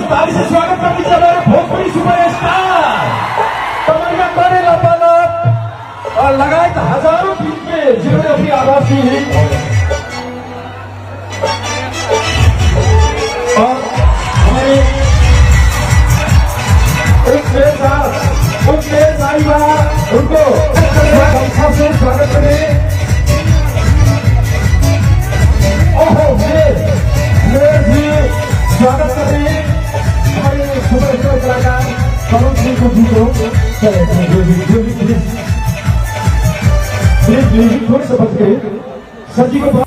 ताली से स्वागत कर दीजिए हमारे भोजपुरी सुपरस्टार कमरिया करे लपालप और लगाए हजारों फीट में जिन्होंने अपनी आवाज दी है और हमारे उनके साहिबा उनको पंखा से स्वागत करें। ओहो मेरे भी स्वागत करें हमारे सुपरस्टार कलाकार पवन सिंह को भी थोड़ी सा बच गए सब्जी को।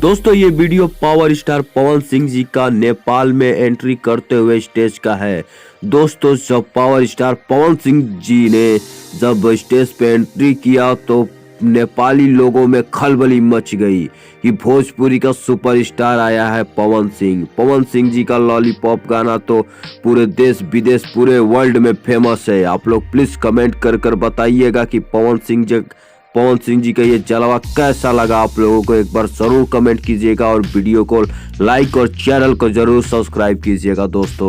दोस्तों ये video power star Pawan Singh ji का नेपाल में एंट्री करते हुए स्टेज का है। दोस्तों जब पावर स्टार पवन सिंह जी ने जब स्टेज पे एंट्री किया तो नेपाली लोगों में खलबली मच गई कि भोजपुरी का सुपरस्टार आया है पवन सिंह। पवन सिंह जी का लॉलीपॉप गाना तो पूरे देश विदेश पूरे वर्ल्ड में फेमस है। आप लोग प्लीज कमेंट कर बताइएगा कि पवन सिंह जी का ये जलवा कैसा लगा आप लोगों को। एक बार जरूर कमेंट कीजिएगा और वीडियो को लाइक और चैनल को जरूर सब्सक्राइब कीजिएगा दोस्तों।